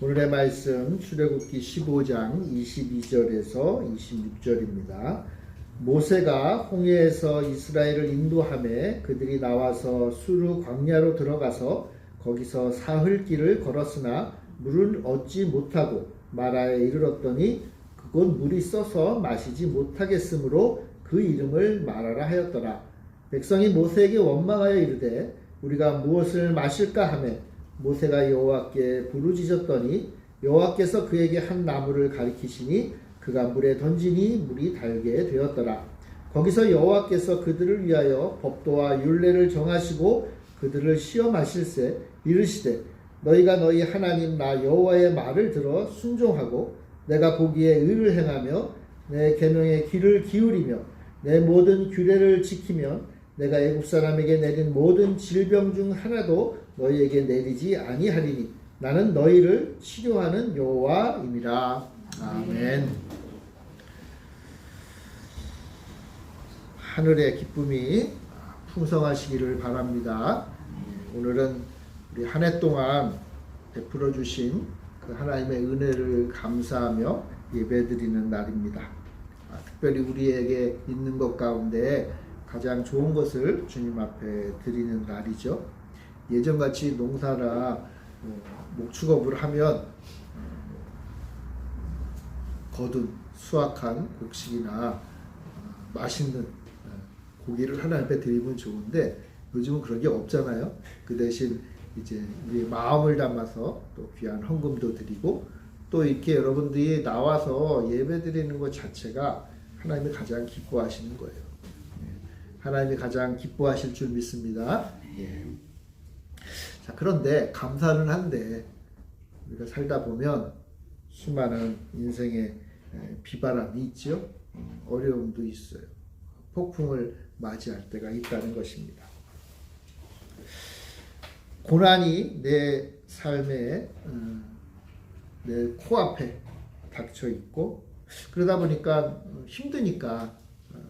오늘의 말씀 출애굽기 15장 22절에서 26절입니다. 모세가 홍해에서 이스라엘을 인도하매 그들이 나와서 수르 광야로 들어가서 거기서 사흘길을 걸었으나 물을 얻지 못하고 마라에 이르렀더니 그곳 물이 써서 마시지 못하겠으므로 그 이름을 마라라 하였더라. 백성이 모세에게 원망하여 이르되 우리가 무엇을 마실까 하매 모세가 여호와께 부르짖었더니 여호와께서 그에게 한 나무를 가리키시니 그가 물에 던지니 물이 달게 되었더라. 거기서 여호와께서 그들을 위하여 법도와 율례를 정하시고 그들을 시험하실세 이르시되 너희가 너희 하나님 나 여호와의 말을 들어 순종하고 내가 보기에 의를 행하며 내 계명에 귀를 기울이며 내 모든 규례를 지키면 내가 애굽 사람에게 내린 모든 질병 중 하나도 너희에게 내리지 아니하리니 나는 너희를 치료하는 여호와임이라. 아멘. 하늘의 기쁨이 풍성하시기를 바랍니다. 오늘은 우리 한 해 동안 베풀어 주신 그 하나님의 은혜를 감사하며 예배드리는 날입니다. 특별히 우리에게 있는 것 가운데 가장 좋은 것을 주님 앞에 드리는 날이죠. 예전같이 농사라 목축업을 하면 거둔 수확한 곡식이나 맛있는 고기를 하나님 앞에 드리면 좋은데 요즘은 그런 게 없잖아요. 그 대신 이제 우리의 마음을 담아서 또 귀한 헌금도 드리고 또 이렇게 여러분들이 나와서 예배 드리는 것 자체가 하나님이 가장 기뻐하시는 거예요. 하나님이 가장 기뻐하실 줄 믿습니다. 예. 자, 그런데 감사는 한데 우리가 살다 보면 수많은 인생의 비바람이 있죠. 어려움도 있어요. 폭풍을 맞이할 때가 있다는 것입니다. 고난이 내 삶에 내 코앞에 닥쳐 있고 그러다 보니까 힘드니까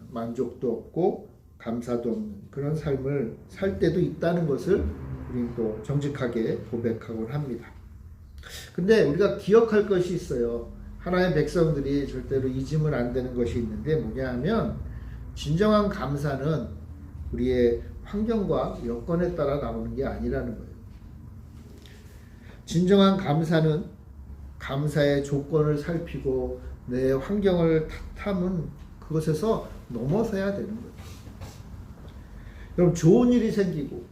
만족도 없고 감사도 없는 그런 삶을 살 때도 있다는 것을 우리는 또 정직하게 고백하곤 합니다. 근데 우리가 기억할 것이 있어요. 하나님의 백성들이 절대로 잊으면 안 되는 것이 있는데 뭐냐 하면 진정한 감사는 우리의 환경과 여건에 따라 나오는 게 아니라는 거예요. 진정한 감사는 감사의 조건을 살피고 내 환경을 탓하면 그것에서 넘어서야 되는 거예요. 그럼 좋은 일이 생기고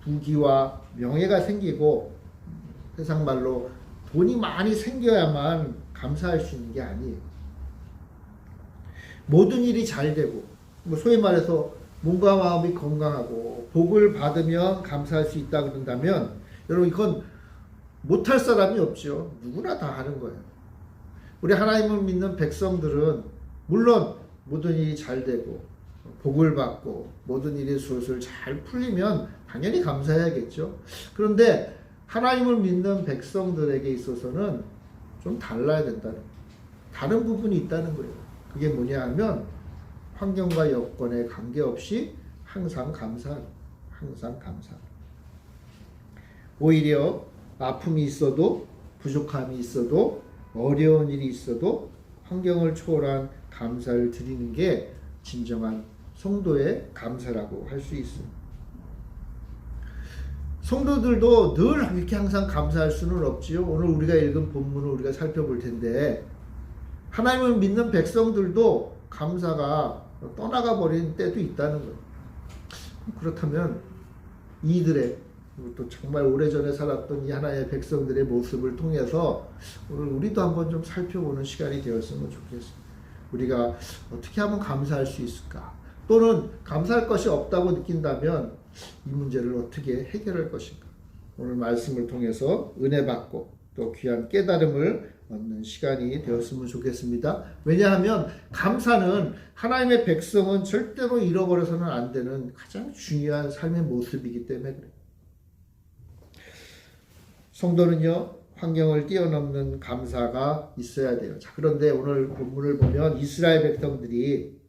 부귀와 명예가 생기고 세상 말로 돈이 많이 생겨야만 감사할 수 있는 게 아니에요. 모든 일이 잘 되고 소위 말해서 몸과 마음이 건강하고 복을 받으면 감사할 수 있다 그런다면 여러분 이건 못할 사람이 없죠. 누구나 다 하는 거예요. 우리 하나님을 믿는 백성들은 물론 모든 일이 잘 되고 복을 받고 모든 일이 술술 잘 풀리면 당연히 감사해야겠죠. 그런데 하나님을 믿는 백성들에게 있어서는 좀 달라야 된다는 거예요. 다른 부분이 있다는 거예요. 그게 뭐냐 하면 환경과 여건에 관계없이 항상 감사하는 항상 감사하는 오히려 아픔이 있어도 부족함이 있어도 어려운 일이 있어도 환경을 초월한 감사를 드리는 게 진정한 성도의 감사라고 할 수 있습니다. 성도들도 늘 이렇게 항상 감사할 수는 없지요. 오늘 우리가 읽은 본문을 우리가 살펴볼 텐데 하나님을 믿는 백성들도 감사가 떠나가 버린 때도 있다는 거예요. 그렇다면 이들의 또 정말 오래전에 살았던 이 하나님의 백성들의 모습을 통해서 오늘 우리도 한번 좀 살펴보는 시간이 되었으면 좋겠습니다. 우리가 어떻게 하면 감사할 수 있을까? 또는 감사할 것이 없다고 느낀다면 이 문제를 어떻게 해결할 것인가? 오늘 말씀을 통해서 은혜 받고 또 귀한 깨달음을 얻는 시간이 되었으면 좋겠습니다. 왜냐하면 감사는 하나님의 백성은 절대로 잃어버려서는 안 되는 가장 중요한 삶의 모습이기 때문에 그래요. 성도는요, 환경을 뛰어넘는 감사가 있어야 돼요. 자, 그런데 오늘 본문을 보면 이스라엘 백성들이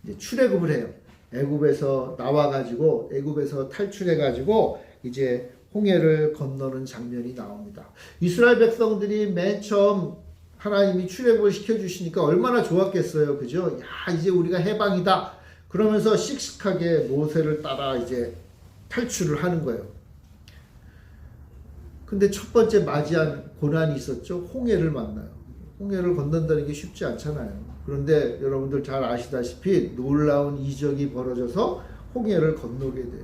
이제 출애굽을 해요. 애굽에서 나와가지고 애굽에서 탈출해가지고 이제 홍해를 건너는 장면이 나옵니다. 이스라엘 백성들이 맨 처음 하나님이 출애굽을 시켜주시니까 얼마나 좋았겠어요. 그죠? 야, 이제 우리가 해방이다. 그러면서 씩씩하게 모세를 따라 이제 탈출을 하는 거예요. 근데 첫 번째 맞이한 고난이 있었죠. 홍해를 만나요. 홍해를 건넌다는 게 쉽지 않잖아요. 그런데 여러분들 잘 아시다시피 놀라운 이적이 벌어져서 홍해를 건너게 돼요.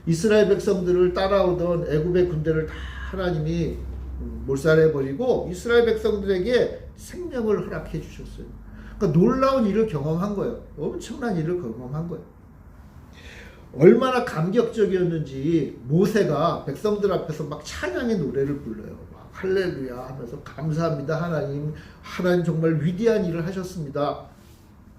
이스라엘 백성들을 따라오던 애굽의 군대를 다 하나님이 몰살해버리고 이스라엘 백성들에게 생명을 허락해 주셨어요. 그러니까 놀라운 일을 경험한 거예요. 엄청난 일을 경험한 거예요. 얼마나 감격적이었는지 모세가 백성들 앞에서 막 찬양의 노래를 불러요. 막 할렐루야 하면서 감사합니다 하나님. 하나님 정말 위대한 일을 하셨습니다.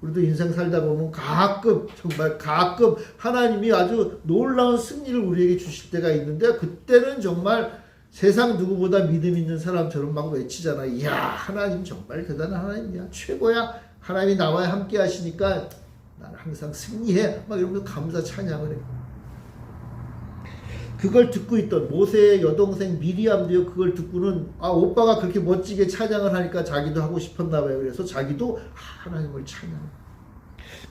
우리도 인생 살다 보면 가끔 정말 가끔 하나님이 아주 놀라운 승리를 우리에게 주실 때가 있는데 그때는 정말 세상 누구보다 믿음 있는 사람처럼 막 외치잖아. 이야 하나님 정말 대단한 하나님이야. 최고야. 하나님이 나와 함께 하시니까 나는 항상 승리해. 막 이러면서 감사 찬양을 해. 그걸 듣고 있던 모세의 여동생 미리암도요. 그걸 듣고는 오빠가 그렇게 멋지게 찬양을 하니까 자기도 하고 싶었나 봐요. 그래서 자기도 하나님을 찬양해.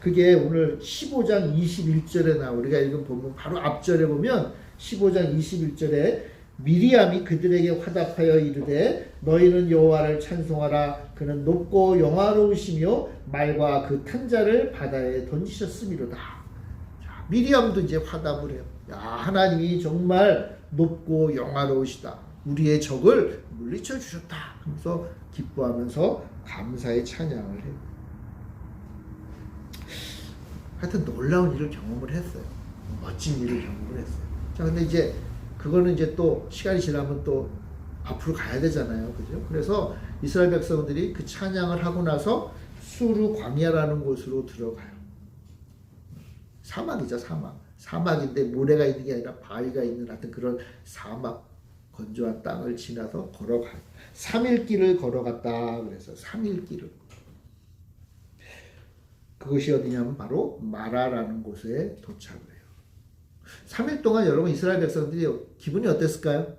그게 오늘 15장 21절에 나와. 우리가 읽은 본문 바로 앞절에 보면 15장 21절에 미리암이 그들에게 화답하여 이르되 너희는 여호와를 찬송하라. 그는 높고 영화로우시며 말과 그 탄자를 바다에 던지셨음이로다. 자, 미리암도 이제 화답을 해요. 야, 하나님이 정말 높고 영화로우시다. 우리의 적을 물리쳐 주셨다. 하면서 기뻐하면서 감사의 찬양을 해요. 하여튼 놀라운 일을 경험을 했어요. 멋진 일을 경험을 했어요. 자, 근데 이제 그거는 이제 또 시간이 지나면 또 앞으로 가야 되잖아요. 그죠? 그래서 이스라엘 백성들이 그 찬양을 하고 나서 수르 광야라는 곳으로 들어가요. 사막이죠, 사막. 사막인데 모래가 있는 게 아니라 바위가 있는 하여튼 그런 사막, 건조한 땅을 지나서 걸어가요. 3일 길을 걸어갔다. 그래서 3일 길을. 그것이 어디냐면 바로 마라라는 곳에 도착을 해요. 3일 동안 여러분 이스라엘 백성들이 기분이 어땠을까요?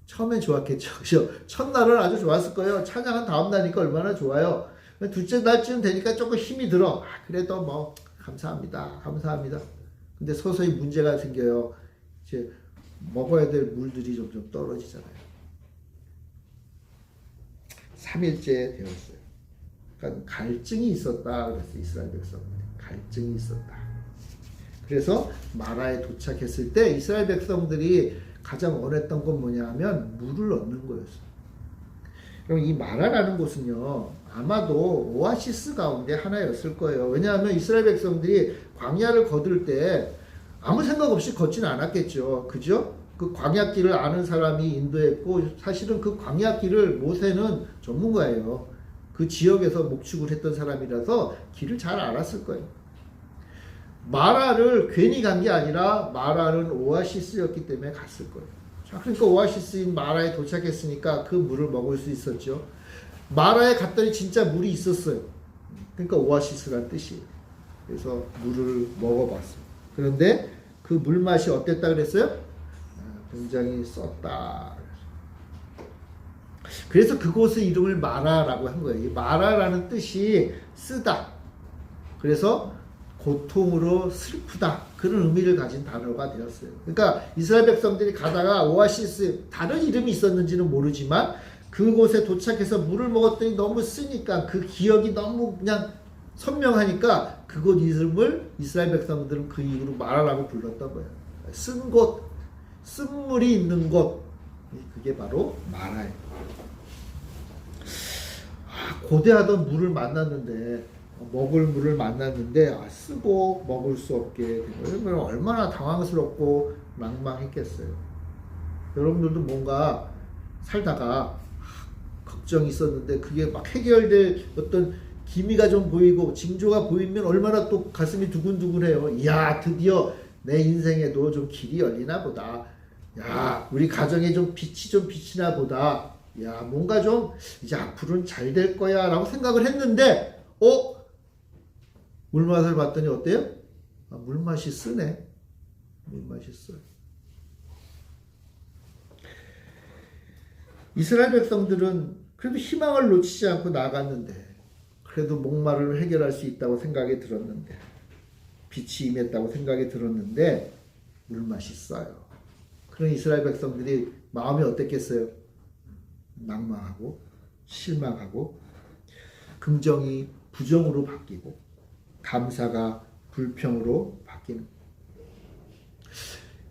처음엔 좋았겠죠. 그죠? 첫날은 아주 좋았을 거예요. 찬양한 다음 날이니까 얼마나 좋아요. 둘째 날쯤 되니까 조금 힘이 들어. 그래도 뭐 감사합니다. 감사합니다. 근데 서서히 문제가 생겨요. 이제 먹어야 될 물들이 점점 떨어지잖아요. 3일째 되었어요. 그러니까 갈증이 있었다. 그래서 이스라엘 백성들 갈증이 있었다. 그래서 마라에 도착했을 때 이스라엘 백성들이 가장 원했던 건 뭐냐 하면 물을 얻는 거였어요. 그럼 이 마라라는 곳은요 아마도 오아시스 가운데 하나였을 거예요. 왜냐하면 이스라엘 백성들이 광야를 거둘 때 아무 생각 없이 걷지는 않았겠죠. 그죠? 그 광야길을 아는 사람이 인도했고 사실은 그 광야길을 모세는 전문가예요. 그 지역에서 목축을 했던 사람이라서 길을 잘 알았을 거예요. 마라를 괜히 간 게 아니라 마라는 오아시스였기 때문에 갔을 거예요. 자, 그러니까 오아시스인 마라에 도착했으니까 그 물을 먹을 수 있었죠. 마라에 갔더니 진짜 물이 있었어요. 그러니까 오아시스란 뜻이에요. 그래서 물을 먹어봤어요. 그런데 그 물맛이 어땠다 그랬어요? 굉장히 썼다. 그래서 그곳의 이름을 마라라고 한 거예요. 이 마라라는 뜻이 쓰다. 그래서 고통으로 슬프다. 그런 의미를 가진 단어가 되었어요. 그러니까 이스라엘 백성들이 가다가 오아시스 다른 이름이 있었는지는 모르지만 그곳에 도착해서 물을 먹었더니 너무 쓰니까 그 기억이 너무 그냥 선명하니까 그곳 이름을 이스라엘 백성들은 그 이후로 마라라고 불렀던 거예요. 쓴 곳, 쓴물이 있는 곳. 그게 바로 마라예요. 고대하던 물을 만났는데 먹을 물을 만났는데 쓰고 먹을 수 없게 된 거예요. 얼마나 당황스럽고 망망했겠어요. 여러분들도 뭔가 살다가 걱정이 있었는데 그게 막 해결될 어떤 기미가 좀 보이고 징조가 보이면 얼마나 또 가슴이 두근두근해요. 이야 드디어 내 인생에도 좀 길이 열리나 보다. 야 우리 가정에 좀 빛이 좀 비치나 보다. 야 뭔가 좀 이제 앞으로는 잘 될 거야 라고 생각을 했는데 물맛을 봤더니 어때요? 물맛이 쓰네. 물맛이 써요. 이스라엘 백성들은 그래도 희망을 놓치지 않고 나갔는데, 그래도 목마름을 해결할 수 있다고 생각이 들었는데, 빛이 임했다고 생각이 들었는데 물맛이 써요. 그런 이스라엘 백성들이 마음이 어땠겠어요? 낭망하고 실망하고, 긍정이 부정으로 바뀌고 감사가 불평으로 바뀌는.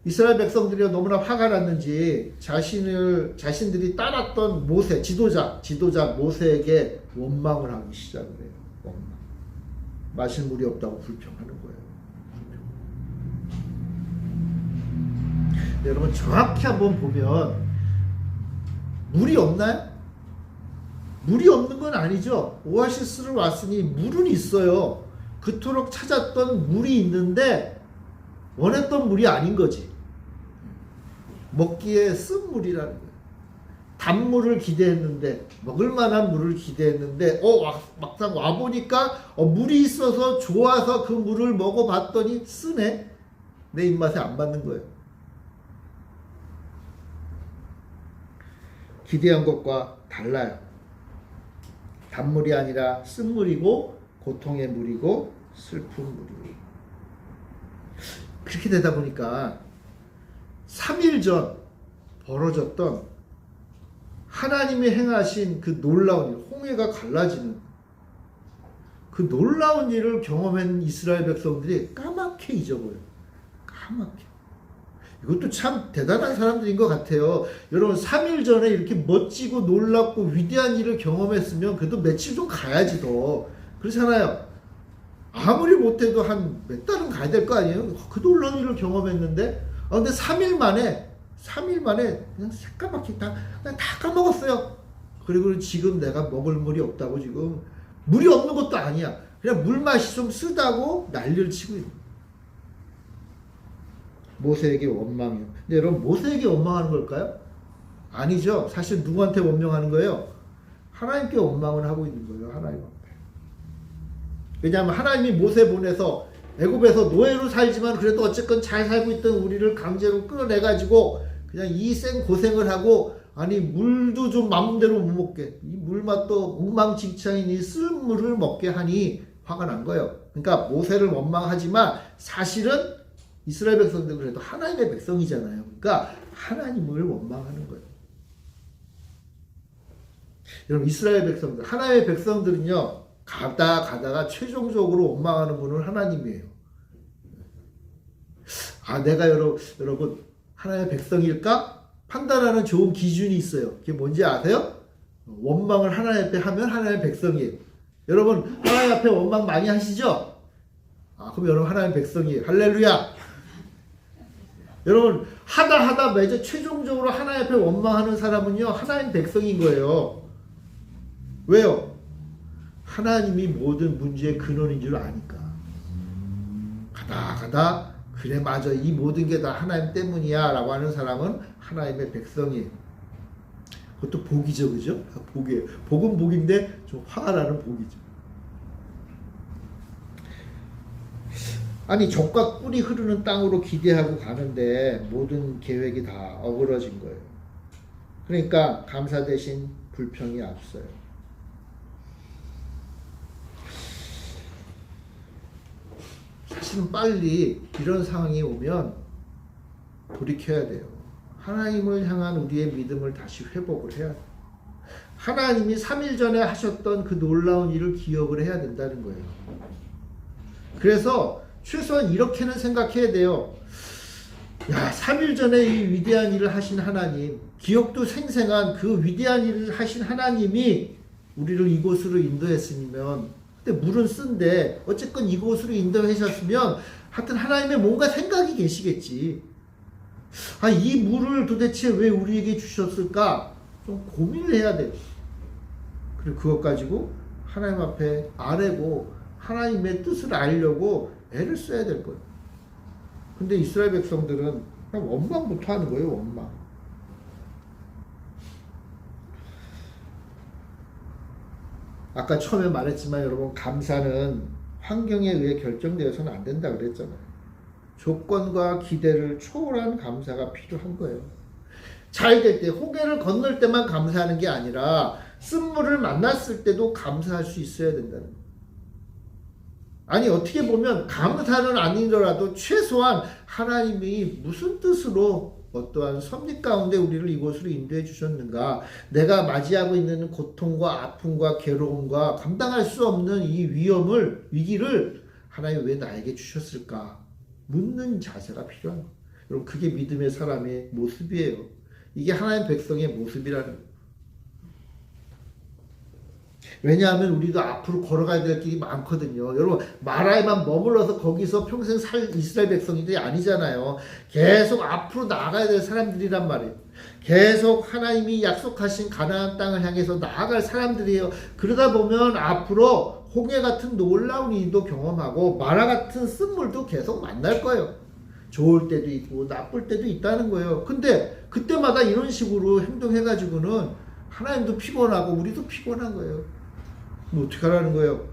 이스라엘 백성들이 너무나 화가 났는지 자신들이 따랐던 모세, 지도자 모세에게 원망을 하기 시작을 해요. 원망. 마실 물이 없다고 불평하는 거예요. 여러분 정확히 한번 보면 물이 없나요? 물이 없는 건 아니죠. 오아시스를 왔으니 물은 있어요. 그토록 찾았던 물이 있는데 원했던 물이 아닌 거지. 먹기에 쓴 물이라는 거예요. 단물을 기대했는데, 먹을 만한 물을 기대했는데 막상 와보니까 물이 있어서 좋아서 그 물을 먹어봤더니 쓰네. 내 입맛에 안 맞는 거예요. 기대한 것과 달라요. 단물이 아니라 쓴물이고 고통의 물이고 슬픈 물이고. 그렇게 되다 보니까 3일 전 벌어졌던 하나님이 행하신 그 놀라운 일, 홍해가 갈라지는 그 놀라운 일을 경험한 이스라엘 백성들이 까맣게 잊어버려요. 까맣게. 이것도 참 대단한 사람들인 것 같아요. 여러분 3일 전에 이렇게 멋지고 놀랍고 위대한 일을 경험했으면 그래도 며칠 좀 가야지 더. 그렇잖아요. 아무리 못해도 한 몇 달은 가야 될 거 아니에요. 그 놀라운 일을 경험했는데 근데 3일 만에 그냥 새까맣게 그냥 다 까먹었어요. 그리고 지금 내가 먹을 물이 없다고, 지금 물이 없는 것도 아니야. 그냥 물맛이 좀 쓰다고 난리를 치고 있는 거예요. 모세에게 원망이요. 근데 여러분 모세에게 원망하는 걸까요? 아니죠. 사실 누구한테 원망하는 거예요? 하나님께 원망을 하고 있는 거예요. 하나님 앞에. 왜냐하면 하나님이 모세 보내서 애굽에서 노예로 살지만 그래도 어쨌건 잘 살고 있던 우리를 강제로 끌어내가지고 그냥 이 생 고생을 하고, 아니 물도 좀 마음대로 못 먹게, 이 물맛도 엉망진창인 이 쓴 물을 먹게 하니 화가 난 거예요. 그러니까 모세를 원망하지만 사실은 이스라엘 백성들은 그래도 하나님의 백성이잖아요. 그러니까 하나님을 원망하는 거예요. 여러분 이스라엘 백성들, 하나님의 백성들은요, 가다가 최종적으로 원망하는 분은 하나님이에요. 내가 여러분 하나님의 백성일까? 판단하는 좋은 기준이 있어요. 그게 뭔지 아세요? 원망을 하나님 앞에 하면 하나님의 백성이에요. 여러분 하나님 앞에 원망 많이 하시죠? 그럼 여러분 하나님의 백성이에요. 할렐루야. 여러분 하다 매주 최종적으로 하나님 앞에 원망하는 사람은요, 하나님 백성인 거예요. 왜요? 하나님이 모든 문제의 근원인 줄 아니까. 가다 그래 맞아, 이 모든 게 다 하나님 때문이야 라고 하는 사람은 하나님의 백성이에요. 그것도 복이죠, 그죠? 복이에요. 복은 복인데 좀 화가 나는 복이죠. 아니 적과 꿀이 흐르는 땅으로 기대하고 가는데 모든 계획이 다 어그러진 거예요. 그러니까 감사 대신 불평이 앞서요. 사실은 빨리 이런 상황이 오면 돌이켜야 돼요. 하나님을 향한 우리의 믿음을 다시 회복을 해야 돼요. 하나님이 3일 전에 하셨던 그 놀라운 일을 기억을 해야 된다는 거예요. 그래서 최소한 이렇게는 생각해야 돼요. 3일 전에 이 위대한 일을 하신 하나님, 기억도 생생한 그 위대한 일을 하신 하나님이 우리를 이곳으로 인도했으면, 근데 물은 쓴데 어쨌건 이곳으로 인도하셨으면 하여튼 하나님의 뭔가 생각이 계시겠지. 이 물을 도대체 왜 우리에게 주셨을까? 좀 고민을 해야 돼요. 그리고 그것 가지고 하나님 앞에 아뢰고 하나님의 뜻을 알려고 애를 써야 될 거예요. 근데 이스라엘 백성들은 그냥 원망부터 하는 거예요. 원망. 아까 처음에 말했지만 여러분, 감사는 환경에 의해 결정되어서는 안 된다 그랬잖아요. 조건과 기대를 초월한 감사가 필요한 거예요. 잘 될 때, 홍해를 건널 때만 감사하는 게 아니라 쓴물을 만났을 때도 감사할 수 있어야 된다는 거예요. 아니 어떻게 보면 감사는 아니더라도 최소한 하나님이 무슨 뜻으로 어떠한 섭리 가운데 우리를 이곳으로 인도해 주셨는가, 내가 맞이하고 있는 고통과 아픔과 괴로움과 감당할 수 없는 이 위기를 하나님 왜 나에게 주셨을까 묻는 자세가 필요한 거예요. 여러분 그게 믿음의 사람의 모습이에요. 이게 하나님 백성의 모습이라는 거예요. 왜냐하면 우리도 앞으로 걸어가야 될 길이 많거든요. 여러분 마라에만 머물러서 거기서 평생 살 이스라엘 백성들이 아니잖아요. 계속 앞으로 나아가야 될 사람들이란 말이에요. 계속 하나님이 약속하신 가나안 땅을 향해서 나아갈 사람들이에요. 그러다 보면 앞으로 홍해 같은 놀라운 일도 경험하고 마라 같은 쓴물도 계속 만날 거예요. 좋을 때도 있고 나쁠 때도 있다는 거예요. 근데 그때마다 이런 식으로 행동해가지고는 하나님도 피곤하고 우리도 피곤한 거예요. 뭐 어떻게 하라는 거예요?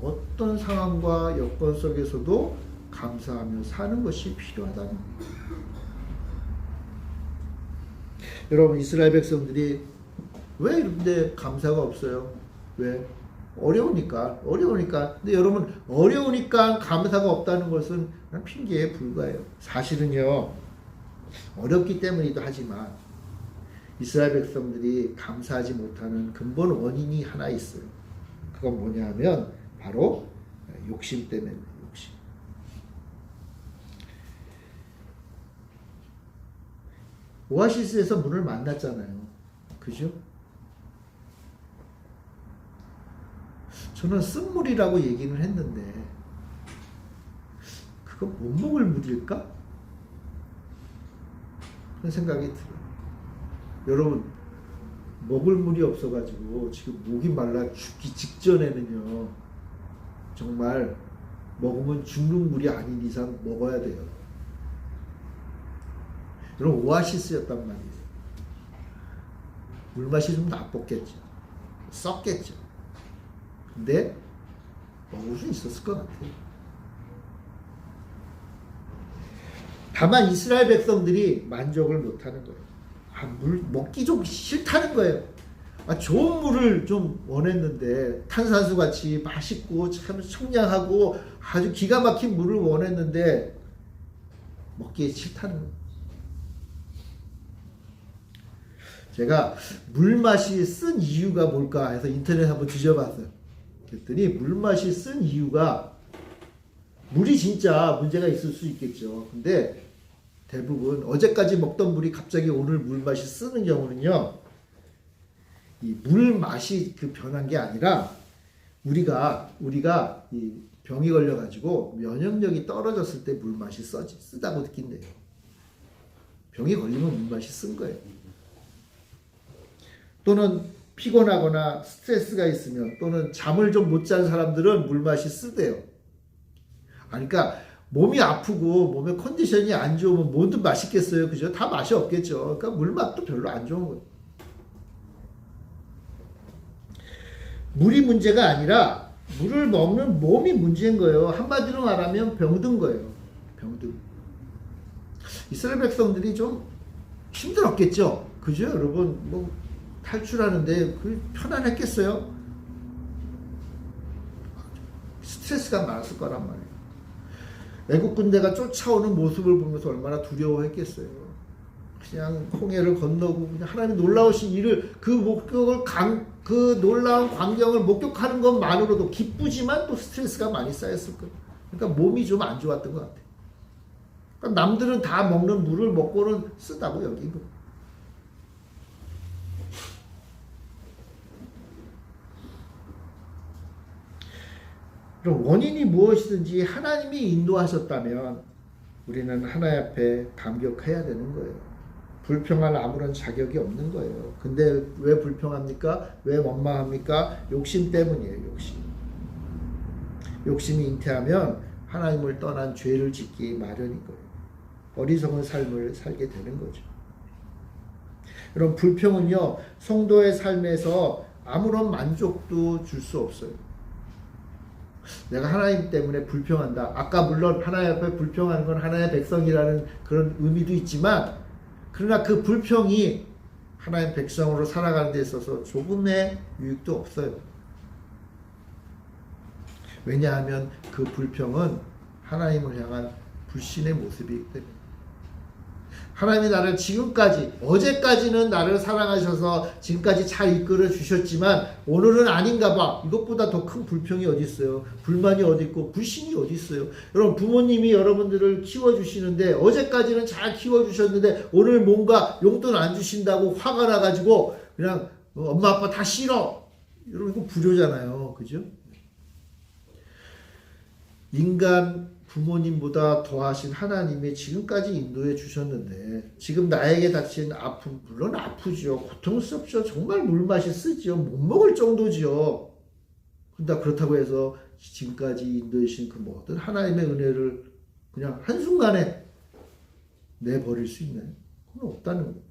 어떤 상황과 여건 속에서도 감사하며 사는 것이 필요하다는 거예요. 여러분 이스라엘 백성들이 왜 이런데 감사가 없어요? 왜? 어려우니까. 근데 여러분 어려우니까 감사가 없다는 것은 그냥 핑계에 불과해요. 사실은요 어렵기 때문이기도 하지만 이스라엘 백성들이 감사하지 못하는 근본 원인이 하나 있어요. 그건 뭐냐 하면 바로 욕심 때문에 욕심. 오아시스에서 물을 만났잖아요. 그죠? 저는 쓴물이라고 얘기는 했는데 그거 못 먹을 물일까? 그런 생각이 들어요. 여러분 먹을 물이 없어가지고 지금 목이 말라 죽기 직전에는요 정말 먹으면 죽는 물이 아닌 이상 먹어야 돼요. 여러분 오아시스였단 말이에요. 물맛이 좀 나빴겠죠. 썩겠죠. 근데 먹을 수 있었을 것 같아요. 다만 이스라엘 백성들이 만족을 못하는 거예요. 물 먹기 좀 싫다는 거예요. 좋은 물을 좀 원했는데 탄산수 같이 맛있고 참 청량하고 아주 기가 막힌 물을 원했는데 먹기 싫다는 거예요. 제가 물맛이 쓴 이유가 뭘까 해서 인터넷에 한번 뒤져봤어요. 그랬더니 물맛이 쓴 이유가 물이 진짜 문제가 있을 수 있겠죠. 근데 대부분 어제까지 먹던 물이 갑자기 오늘 물맛이 쓰는 경우는요. 이 물맛이 그 변한 게 아니라 우리가 이 병이 걸려가지고 면역력이 떨어졌을 때 물맛이 쓰다고 느낀대요. 병이 걸리면 물맛이 쓴 거예요. 또는 피곤하거나 스트레스가 있으면 또는 잠을 좀 못 잔 사람들은 물맛이 쓰대요. 그러니까 몸이 아프고 몸의 컨디션이 안 좋으면 뭐든 맛있겠어요. 그죠? 다 맛이 없겠죠. 그러니까 물맛도 별로 안 좋은 거예요. 물이 문제가 아니라 물을 먹는 몸이 문제인 거예요. 한마디로 말하면 병든 거예요. 병든. 이스라엘 백성들이 좀 힘들었겠죠. 그죠? 여러분 뭐 탈출하는데 그 편안했겠어요? 스트레스가 많았을 거란 말이에요. 애국 군대가 쫓아오는 모습을 보면서 얼마나 두려워했겠어요. 그냥 홍해를 건너고 그냥 하나님 놀라우신 일을 그 목격을 그 놀라운 광경을 목격하는 것만으로도 기쁘지만 또 스트레스가 많이 쌓였을 거예요. 그러니까 몸이 좀 안 좋았던 것 같아요. 그러니까 남들은 다 먹는 물을 먹고는 쓰다고 여긴 거예요. 그럼 원인이 무엇이든지 하나님이 인도하셨다면 우리는 하나님 앞에 감격해야 되는 거예요. 불평할 아무런 자격이 없는 거예요. 근데 왜 불평합니까? 왜 원망합니까? 욕심 때문이에요. 욕심이 잉태하면 하나님을 떠난 죄를 짓기 마련인 거예요. 어리석은 삶을 살게 되는 거죠. 그럼 불평은요, 성도의 삶에서 아무런 만족도 줄 수 없어요. 내가 하나님 때문에 불평한다. 아까 물론 하나님 앞에 불평하는 건 하나님의 백성이라는 그런 의미도 있지만 그러나 그 불평이 하나님 백성으로 살아가는 데 있어서 조금의 유익도 없어요. 왜냐하면 그 불평은 하나님을 향한 불신의 모습이기 때문에. 하나님이 나를 지금까지, 어제까지는 나를 사랑하셔서 지금까지 잘 이끌어 주셨지만 오늘은 아닌가 봐. 이것보다 더 큰 불평이 어디 있어요? 불만이 어디 있고 불신이 어디 있어요? 여러분, 부모님이 여러분들을 키워주시는데 어제까지는 잘 키워주셨는데 오늘 뭔가 용돈 안 주신다고 화가 나가지고 그냥 엄마 아빠 다 싫어. 여러분, 이거 불효잖아요. 그죠? 인간 부모님보다 더하신 하나님이 지금까지 인도해 주셨는데 지금 나에게 닥친 아픔, 물론 아프죠. 고통스럽죠. 정말 물맛이 쓰죠. 못 먹을 정도죠. 근데 그렇다고 해서 지금까지 인도해 주신 그 모든 하나님의 은혜를 그냥 한순간에 내버릴 수 있나요? 그건 없다는 거예요.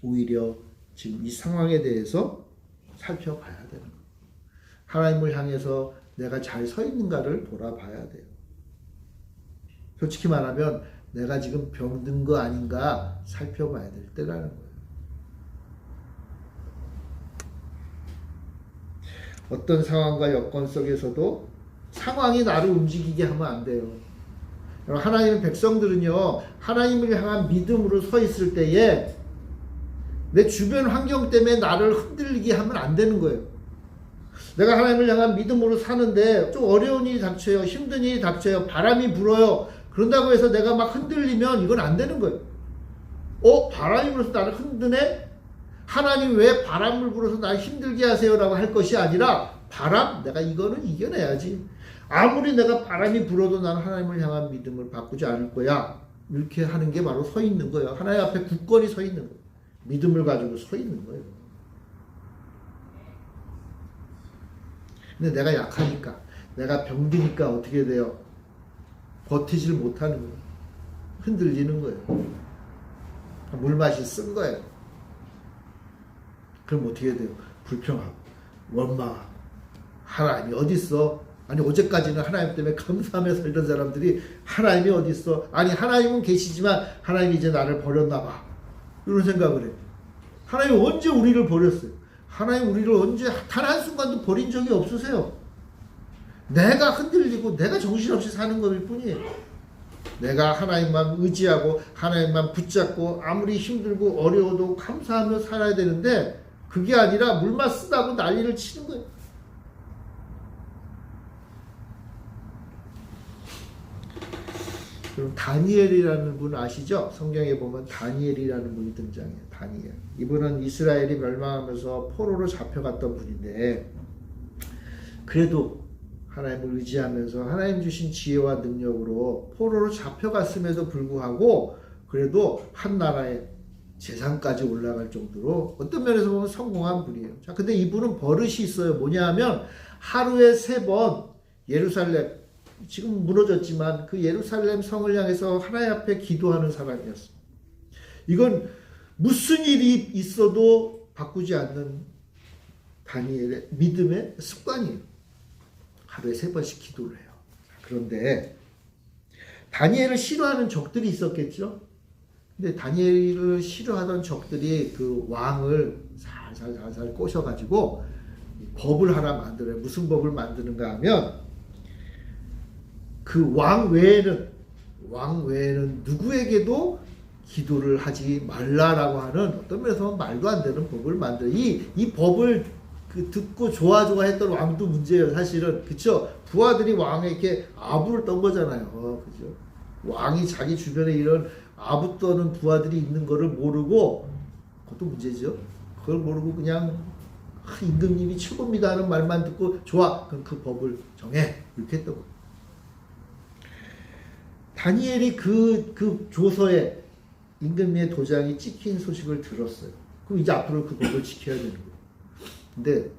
오히려 지금 이 상황에 대해서 살펴봐야 되는 거예요. 하나님을 향해서 내가 잘 서 있는가를 돌아봐야 돼요. 솔직히 말하면 내가 지금 병든 거 아닌가 살펴봐야 될 때라는 거예요. 어떤 상황과 여건 속에서도 상황이 나를 움직이게 하면 안 돼요. 하나님의 백성들은요, 하나님을 향한 믿음으로 서 있을 때에 내 주변 환경 때문에 나를 흔들리게 하면 안 되는 거예요. 내가 하나님을 향한 믿음으로 사는데 좀 어려운 일이 닥쳐요. 힘든 일이 닥쳐요. 바람이 불어요. 그런다고 해서 내가 막 흔들리면 이건 안 되는 거예요. 바람이 불어서 나를 흔드네? 하나님 왜 바람을 불어서 나를 힘들게 하세요? 라고 할 것이 아니라 바람? 내가 이거는 이겨내야지. 아무리 내가 바람이 불어도 나는 하나님을 향한 믿음을 바꾸지 않을 거야. 이렇게 하는 게 바로 서 있는 거예요. 하나님 앞에 굳건히 서 있는 거예요. 믿음을 가지고 서 있는 거예요. 근데 내가 약하니까, 내가 병드니까 어떻게 돼요? 버티질 못하는 거예요. 흔들리는 거예요. 물맛이 쓴 거예요. 그럼 어떻게 돼요? 불평하고, 원망하고. 하나님이 어디 있어? 아니, 어제까지는 하나님 때문에 감사하며 살던 사람들이 하나님이 어디 있어? 아니, 하나님은 계시지만 하나님이 이제 나를 버렸나 봐. 이런 생각을 해요. 하나님이 언제 우리를 버렸어요? 하나님 우리를 언제 단 한순간도 버린 적이 없으세요. 내가 흔들리고 내가 정신없이 사는 것일 뿐이에요. 내가 하나님만 의지하고 하나님만 붙잡고 아무리 힘들고 어려워도 감사하며 살아야 되는데 그게 아니라 물맛 쓰다고 난리를 치는 거예요. 그럼 다니엘이라는 분 아시죠? 성경에 보면 다니엘이라는 분이 등장해요. 다니엘. 이분은 이스라엘이 멸망하면서 포로로 잡혀갔던 분인데 그래도 하나님을 의지하면서 하나님 주신 지혜와 능력으로 포로로 잡혀갔음에도 불구하고 그래도 한 나라의 재상까지 올라갈 정도로 어떤 면에서 보면 성공한 분이에요. 자, 근데 이분은 버릇이 있어요. 뭐냐 하면 하루에 3번 예루살렘, 지금 무너졌지만 그 예루살렘 성을 향해서 하나님 앞에 기도하는 사람이었어요. 이건 무슨 일이 있어도 바꾸지 않는 다니엘의 믿음의 습관이에요. 하루에 3번씩 기도를 해요. 그런데 다니엘을 싫어하는 적들이 있었겠죠? 근데 다니엘을 싫어하던 적들이 그 왕을 살살 꼬셔가지고 법을 하나 만들어요. 무슨 법을 만드는가 하면 그 왕 외에는 누구에게도 기도를 하지 말라라고 하는 어떤 면에서 말도 안 되는 법을 만들어요. 이 법을 듣고 좋아했던 왕도 문제예요, 사실은. 그쵸? 부하들이 왕에게 아부를 떤 거잖아요. 그죠? 왕이 자기 주변에 이런 아부 떠는 부하들이 있는 거를 모르고, 그것도 문제죠. 그걸 모르고 그냥, 임금님이 최고입니다 하는 말만 듣고, 좋아. 그럼 그 법을 정해. 이렇게 했던 거예요. 다니엘이 그 조서에 임금님의 도장이 찍힌 소식을 들었어요. 그럼 이제 앞으로 그 법을 지켜야 되는 거예요. 근데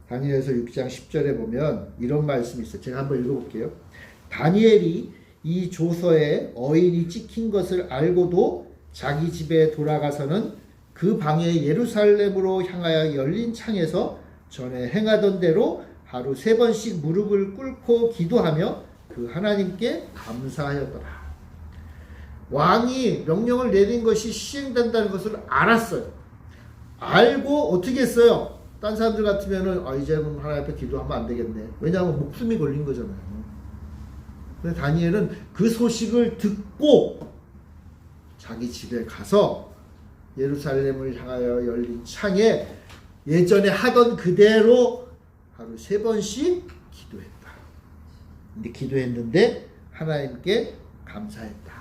다니엘서 6장 10절에 보면 이런 말씀이 있어요. 제가 한번 읽어볼게요. 다니엘이 이 조서에 어인이 찍힌 것을 알고도 자기 집에 돌아가서는 그 방에 예루살렘으로 향하여 열린 창에서 전에 행하던 대로 하루 3번씩 무릎을 꿇고 기도하며 그 하나님께 감사하였더라. 왕이 명령을 내린 것이 시행된다는 것을 알았어요. 알고 어떻게 했어요? 딴 사람들 같으면은 이제는 하나님 앞에 기도하면 안 되겠네. 왜냐하면 목숨이 걸린 거잖아요. 근데 다니엘은 그 소식을 듣고 자기 집에 가서 예루살렘을 향하여 열린 창에 예전에 하던 그대로 하루 3번씩 기도했다. 근데 기도했는데 하나님께 감사했다.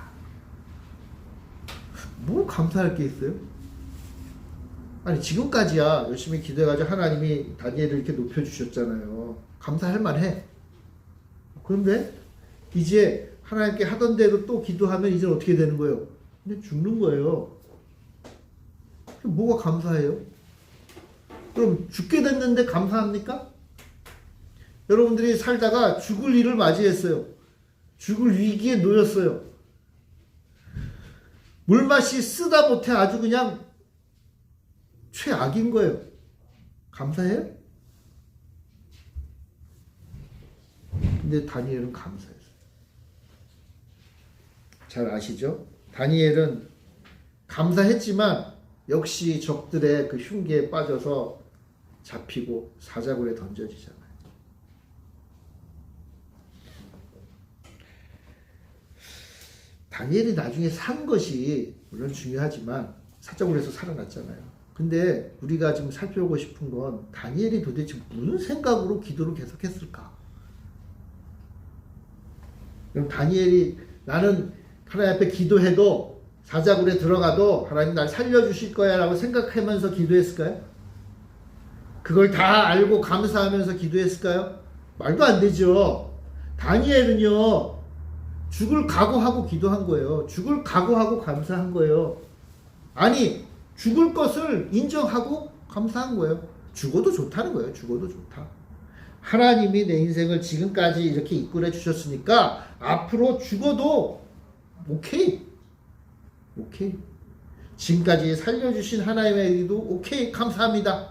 뭐 감사할 게 있어요? 아니 지금까지야 열심히 기도해가지고 하나님이 다니엘을 이렇게 높여주셨잖아요. 감사할 만해. 그런데 이제 하나님께 하던 대로 또 기도하면 이제 어떻게 되는 거예요? 그냥 죽는 거예요. 뭐가 감사해요? 그럼 죽게 됐는데 감사합니까? 여러분들이 살다가 죽을 일을 맞이했어요. 죽을 위기에 놓였어요. 물맛이 쓰다 못해 아주 그냥 최악인 거예요. 감사해요? 근데 다니엘은 감사했어요. 잘 아시죠? 다니엘은 감사했지만 역시 적들의 그 흉기에 빠져서 잡히고 사자굴에 던져지잖아요. 다니엘이 나중에 산 것이 물론 중요하지만 사자굴에서 살아났잖아요. 근데 우리가 지금 살펴보고 싶은 건 다니엘이 도대체 무슨 생각으로 기도를 계속했을까? 그럼 다니엘이 나는 하나님 앞에 기도해도 사자굴에 들어가도 하나님 날 살려주실 거야 라고 생각하면서 기도했을까요? 그걸 다 알고 감사하면서 기도했을까요? 말도 안 되죠. 다니엘은요 죽을 각오하고 기도한 거예요. 죽을 각오하고 감사한 거예요. 아니 죽을 것을 인정하고 감사한 거예요. 죽어도 좋다는 거예요. 죽어도 좋다. 하나님이 내 인생을 지금까지 이렇게 이끌어 주셨으니까 앞으로 죽어도 오케이. 지금까지 살려주신 하나님의 일도 오케이 감사합니다.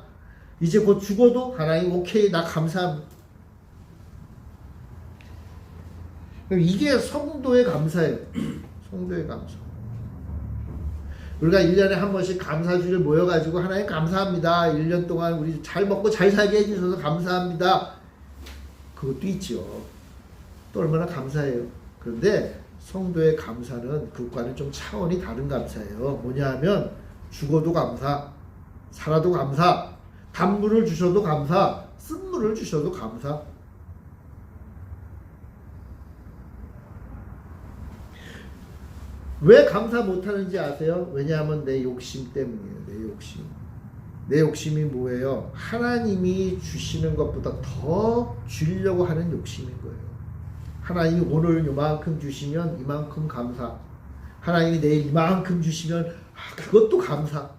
이제 곧 죽어도 하나님 오케이 나 감사합니다. 이게 성도의 감사예요. 성도의 감사. 우리가 1년에 한 번씩 감사주일 모여가지고 하나님 감사합니다. 1년 동안 우리 잘 먹고 잘 살게 해주셔서 감사합니다. 그것도 있죠. 또 얼마나 감사해요. 그런데 성도의 감사는 그것과는 좀 차원이 다른 감사예요. 뭐냐 하면 죽어도 감사, 살아도 감사, 단물을 주셔도 감사, 쓴물을 주셔도 감사. 왜 감사 못하는지 아세요? 왜냐하면 내 욕심 때문이에요. 내 욕심. 내 욕심이 뭐예요? 하나님이 주시는 것보다 더 주려고 하는 욕심인 거예요. 하나님이 오늘 이만큼 주시면 이만큼 감사. 하나님이 내일 이만큼 주시면 그것도 감사.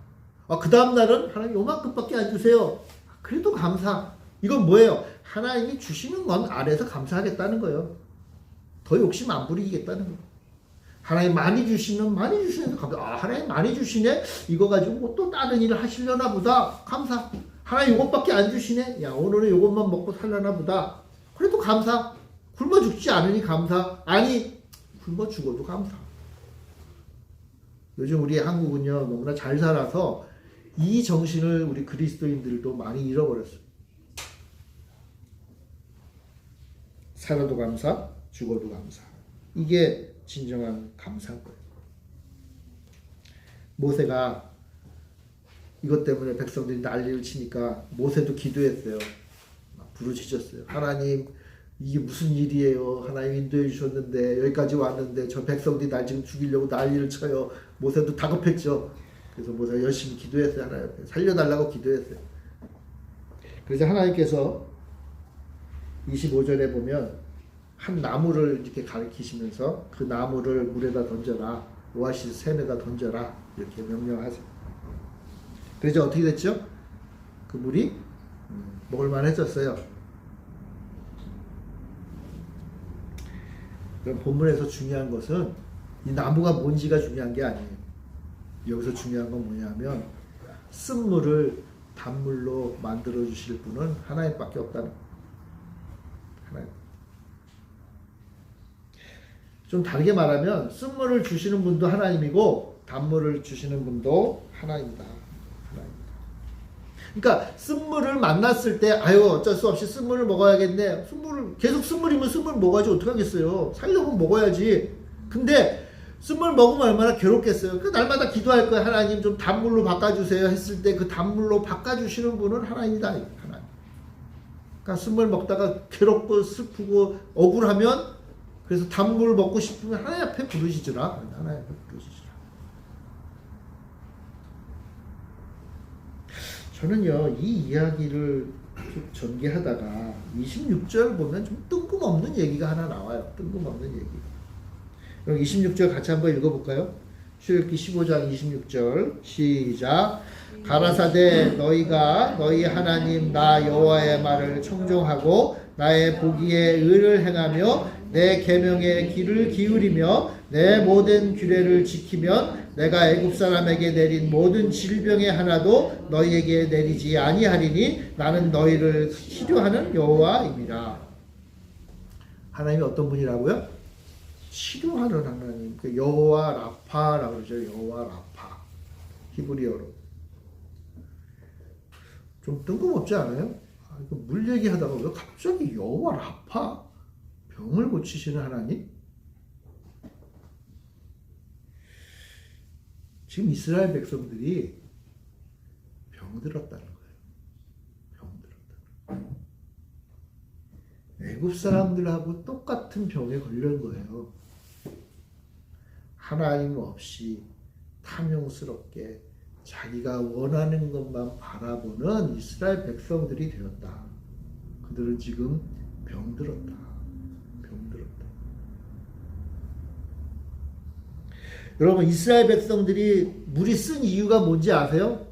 그 다음 날은 하나님 요만큼밖에 안 주세요. 그래도 감사. 이건 뭐예요? 하나님이 주시는 건 아래서 감사하겠다는 거예요. 더 욕심 안 부리겠다는 거예요. 하나님 많이 주시면 많이 주시는 감사. 하나님 많이 주시네. 이거 가지고 뭐 또 다른 일을 하시려나 보다. 감사. 하나님 이것밖에 안 주시네. 야 오늘은 이것만 먹고 살려나 보다. 그래도 감사. 굶어 죽지 않으니 감사. 아니 굶어 죽어도 감사. 요즘 우리 한국은요 너무나 잘 살아서 이 정신을 우리 그리스도인들도 많이 잃어버렸어요. 살아도 감사, 죽어도 감사. 이게 진정한 감사인 거예요. 모세가 이것 때문에 백성들이 난리를 치니까 모세도 기도했어요. 막 부르짖었어요. 하나님 이게 무슨 일이에요? 하나님 인도해 주셨는데 여기까지 왔는데 저 백성들이 날 지금 죽이려고 난리를 쳐요. 모세도 다급했죠. 그래서 모세가 열심히 기도했어요. 하나님 앞에 살려달라고 기도했어요. 그래서 하나님께서 25절에 보면 한 나무를 이렇게 가리키시면서 그 나무를 물에다 던져라. 오아시스 샘에다 던져라. 이렇게 명령하세요. 그래서 어떻게 됐죠? 그 물이 먹을만해졌어요. 그럼 본문에서 중요한 것은 이 나무가 뭔지가 중요한 게 아니에요. 여기서 중요한 건 뭐냐면 쓴물을 단물로 만들어 주실 분은 하나님밖에 없다는 거예요. 하나님. 좀 다르게 말하면 쓴물을 주시는 분도 하나님이고 단물을 주시는 분도 하나님이다. 그러니까 쓴물을 만났을 때 아유 어쩔 수 없이 쓴물을 먹어야겠네. 계속 쓴물이면 쓴물 먹어야지 어떡하겠어요. 살려면 먹어야지. 근데 쓴물 먹으면 얼마나 괴롭겠어요. 그 날마다 기도할 거예요. 하나님 좀 단물로 바꿔주세요 했을 때 그 단물로 바꿔주시는 분은 하나님이다. 하나님. 그러니까 쓴물 먹다가 괴롭고 슬프고 억울하면 그래서 단물 먹고 싶으면 하나님 앞에 부르시더라. 하나님 앞에 부르시더라. 저는요 이 이야기를 쭉 전개하다가 26절 보면 좀 뜬금없는 얘기가 하나 나와요. 뜬금없는 얘기. 그럼 26절 같이 한번 읽어볼까요? 출애굽기 15장 26절 시작. 가라사대 너희가 너희 하나님 나 여호와의 말을 청종하고 나의 보기에 의를 행하며 내 계명의 귀를 기울이며 내 모든 규례를 지키면 내가 애굽 사람에게 내린 모든 질병의 하나도 너희에게 내리지 아니하리니 나는 너희를 치료하는 여호와임이라. 하나님이 어떤 분이라고요? 치료하는 하나님. 그 여호와 라파라고 그러죠. 여호와 라파. 히브리어로. 좀 뜬금없지 않아요? 이거 물 얘기하다가 왜 갑자기 여호와 라파? 병을 고치시는 하나님? 지금 이스라엘 백성들이 병들었다는 거예요. 병들었다는 거예요. 애굽 사람들하고 똑같은 병에 걸린 거예요. 하나님 없이 탐욕스럽게 자기가 원하는 것만 바라보는 이스라엘 백성들이 되었다. 그들은 지금 병들었다. 병들었다. 여러분 이스라엘 백성들이 물이 쓴 이유가 뭔지 아세요?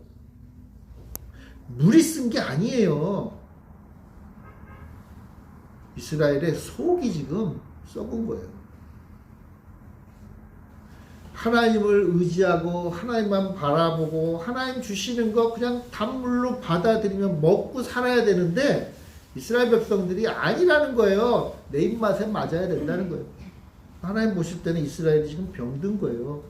물이 쓴 게 아니에요. 이스라엘의 속이 지금 썩은 거예요. 하나님을 의지하고 하나님만 바라보고 하나님 주시는 거 그냥 단물로 받아들이면 먹고 살아야 되는데 이스라엘 백성들이 아니라는 거예요. 내 입맛에 맞아야 된다는 거예요. 하나님 보실 때는 이스라엘이 지금 병든 거예요.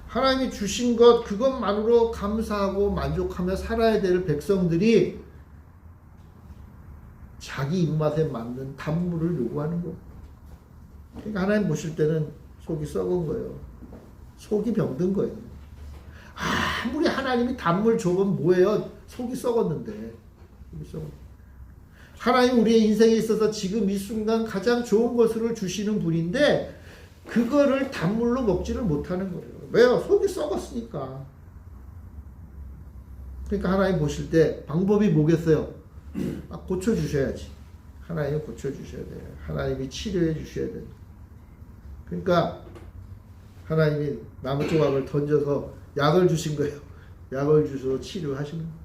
하나님이 주신 것 그것만으로 감사하고 만족하며 살아야 될 백성들이 자기 입맛에 맞는 단물을 요구하는 거예요. 그러니까 하나님 보실 때는 속이 썩은 거예요. 속이 병든 거예요. 아무리 하나님이 단물 줘면 뭐예요? 속이 썩었는데. 속이 썩었는데. 하나님 우리의 인생에 있어서 지금 이 순간 가장 좋은 것을 주시는 분인데 그거를 단물로 먹지를 못하는 거예요. 왜요? 속이 썩었으니까. 그러니까 하나님 보실 때 방법이 뭐겠어요? 고쳐주셔야지. 하나님이 고쳐주셔야 돼요. 하나님이 치료해 주셔야 돼요. 그러니까 하나님이 나무 조각을 던져서 약을 주신 거예요. 약을 주셔서 치료하시는 거예요.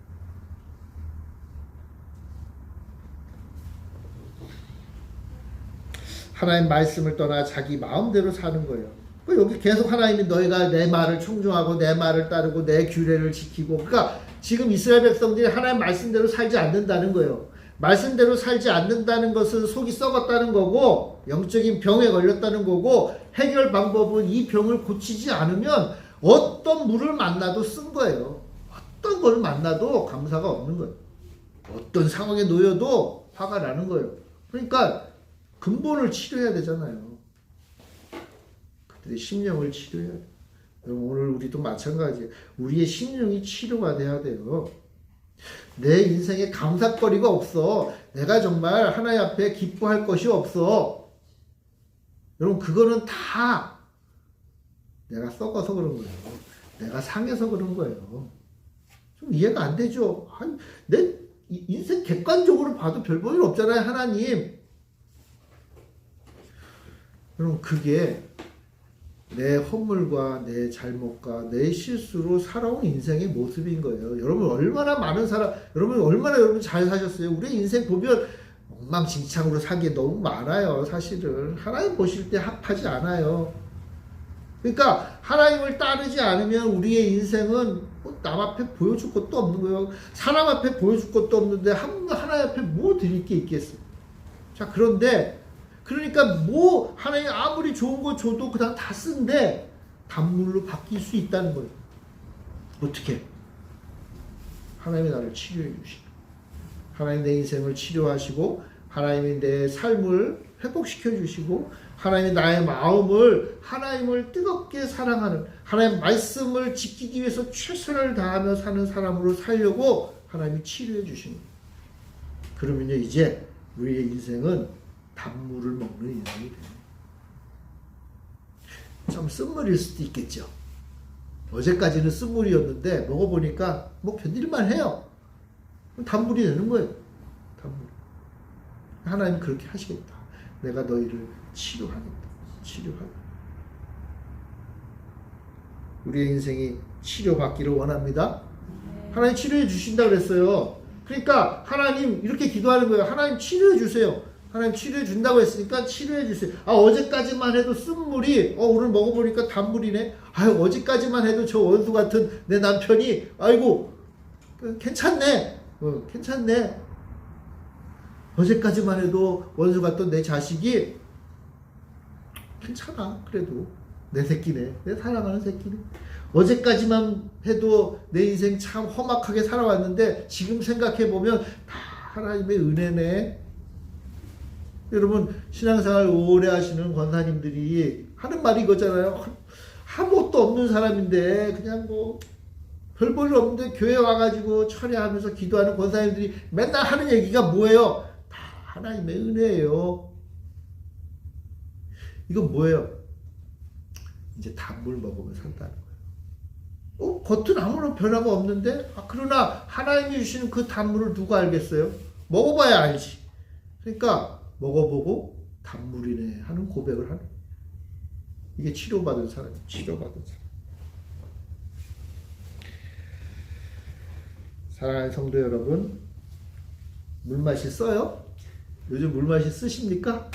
하나님 말씀을 떠나 자기 마음대로 사는 거예요. 여기 계속 하나님이 너희가 내 말을 청종하고 내 말을 따르고 내 규례를 지키고 그러니까 지금 이스라엘 백성들이 하나님 말씀대로 살지 않는다는 거예요. 말씀대로 살지 않는다는 것은 속이 썩었다는 거고 영적인 병에 걸렸다는 거고 해결 방법은 이 병을 고치지 않으면 어떤 물을 만나도 쓴 거예요. 어떤 걸 만나도 감사가 없는 거예요. 어떤 상황에 놓여도 화가 나는 거예요. 그러니까 근본을 치료해야 되잖아요. 그들의 심령을 치료해야 돼요. 오늘 우리도 마찬가지예요. 우리의 심령이 치료가 돼야 돼요. 내 인생에 감사거리가 없어. 내가 정말 하나님 앞에 기뻐할 것이 없어. 여러분 그거는 다 내가 썩어서 그런 거예요. 내가 상해서 그런 거예요. 좀 이해가 안 되죠? 아니, 내 인생 객관적으로 봐도 별 볼 일 없잖아요. 하나님. 여러분 그게 내 허물과 내 잘못과 내 실수로 살아온 인생의 모습인 거예요. 여러분 얼마나 많은 사람, 여러분 잘 사셨어요. 우리 인생 보면 엉망진창으로 산 게 너무 많아요. 사실은 하나님 보실 때 합하지 않아요. 그러니까 하나님을 따르지 않으면 우리의 인생은 남 앞에 보여줄 것도 없는 거예요. 사람 앞에 보여줄 것도 없는데 하나님 앞에 뭐 드릴 게 있겠어요. 자 그런데 그러니까 뭐 하나님 아무리 좋은 거 줘도 그냥 다 쓴데 단물로 바뀔 수 있다는 거예요. 어떻게? 하나님이 나를 치료해 주시고, 하나님 내 인생을 치료하시고, 하나님이 내 삶을 회복시켜 주시고, 하나님이 나의 마음을 하나님을 뜨겁게 사랑하는, 하나님 말씀을 지키기 위해서 최선을 다하며 사는 사람으로 살려고 하나님이 치료해 주시는 거예요. 그러면요, 이제 우리의 인생은 단물을 먹는 인생이 돼요. 좀 쓴물일 수도 있겠죠. 어제까지는 쓴물이었는데 먹어보니까 뭐 견딜만 해요. 단물이 되는 거예요. 단물. 하나님 그렇게 하시겠다. 내가 너희를 치료하겠다. 치료하겠다. 우리의 인생이 치료받기를 원합니다. 하나님 치료해 주신다 그랬어요. 그러니까 하나님 이렇게 기도하는 거예요. 하나님 치료해 주세요. 하나님 치료해 준다고 했으니까 치료해 주세요. 아, 어제까지만 해도 쓴물이 오늘 먹어보니까 단물이네. 아유, 어제까지만 해도 저 원수 같은 내 남편이 아이고 괜찮네. 괜찮네. 어제까지만 해도 원수 같던 내 자식이 괜찮아. 그래도 내 새끼네. 내 사랑하는 새끼네. 어제까지만 해도 내 인생 참 험악하게 살아왔는데 지금 생각해보면 다 하나님의 은혜네. 여러분, 신앙생활 오래 하시는 권사님들이 하는 말이 이거잖아요. 아무것도 없는 사람인데 그냥 뭐 별 볼 일 없는데 교회 와가지고 철회하면서 기도하는 권사님들이 맨날 하는 얘기가 뭐예요? 다 하나님의 은혜예요. 이건 뭐예요? 이제 단물 먹으면 산다는 거예요. 겉은 아무런 변화가 없는데 그러나 하나님이 주시는 그 단물을 누가 알겠어요? 먹어봐야 알지. 그러니까 먹어보고 단물이네 하는 고백을 하는. 이게 치료받은 사람이에요. 치료받은 사람. 사랑하는 성도 여러분, 물맛이 써요? 요즘 물맛이 쓰십니까?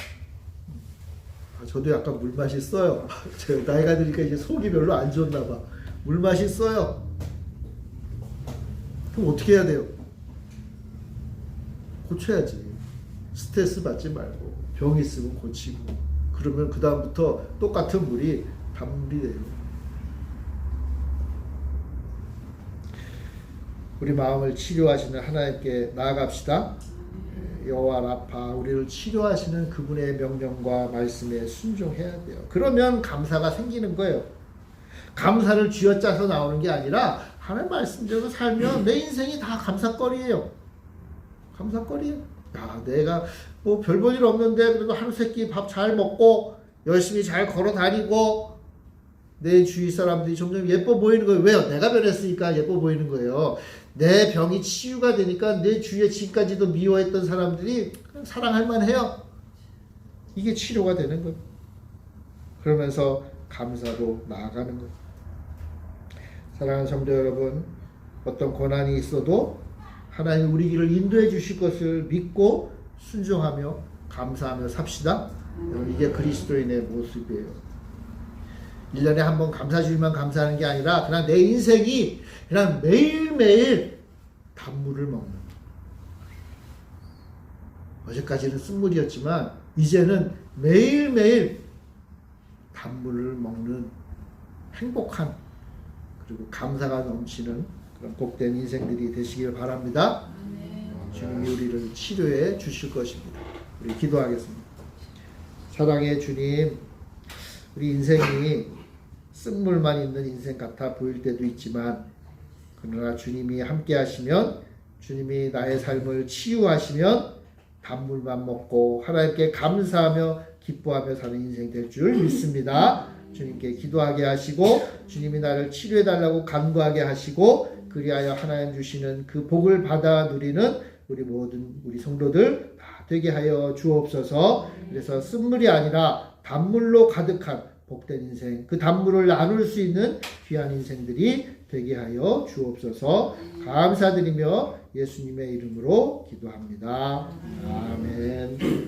저도 약간 물맛이 써요. 제가 나이가 드니까 이제 속이 별로 안 좋나 봐. 물맛이 써요. 그럼 어떻게 해야 돼요? 고쳐야지. 스트레스 받지 말고 병 있으면 고치고, 그러면 그 다음부터 똑같은 물이 단물이 돼요. 우리 마음을 치료하시는 하나님께 나아갑시다. 여호와 라파, 우리를 치료하시는 그분의 명령과 말씀에 순종해야 돼요. 그러면 감사가 생기는 거예요. 감사를 쥐어짜서 나오는 게 아니라 하나님 말씀대로 살면 내 인생이 다 감사거리예요. 감사거리예요. 야, 내가 뭐 별 볼 일 없는데 그래도 하루 세끼 밥 잘 먹고 열심히 잘 걸어 다니고 내 주위 사람들이 점점 예뻐 보이는 거예요. 왜요? 내가 변했으니까 예뻐 보이는 거예요. 내 병이 치유가 되니까 내 주위에 지금까지도 미워했던 사람들이 사랑할 만해요. 이게 치료가 되는 거예요. 그러면서 감사로 나아가는 거예요. 사랑하는 성도 여러분, 어떤 고난이 있어도 하나님 우리 길을 인도해 주실 것을 믿고 순종하며 감사하며 삽시다. 이게 그리스도인의 모습이에요. 1년에 한 번 감사 주일만 감사하는 게 아니라 그냥 내 인생이 그냥 매일매일 단물을 먹는. 어제까지는 쓴물이었지만 이제는 매일매일 단물을 먹는 행복한, 그리고 감사가 넘치는 그런 복된 인생들이 되시길 바랍니다. 주님이 우리를 치료해 주실 것입니다. 우리 기도하겠습니다. 사랑의 주님, 우리 인생이 쓴물만 있는 인생 같아 보일 때도 있지만, 그러나 주님이 함께 하시면, 주님이 나의 삶을 치유하시면 단물만 먹고 하나님께 감사하며 기뻐하며 사는 인생 될 줄 믿습니다. 주님께 기도하게 하시고 주님이 나를 치료해 달라고 간구하게 하시고, 그리하여 하나님 주시는 그 복을 받아 누리는 우리 모든 우리 성도들 다 되게 하여 주옵소서. 그래서 쓴물이 아니라 단물로 가득한 복된 인생, 그 단물을 나눌 수 있는 귀한 인생들이 되게 하여 주옵소서. 감사드리며 예수님의 이름으로 기도합니다. 아멘.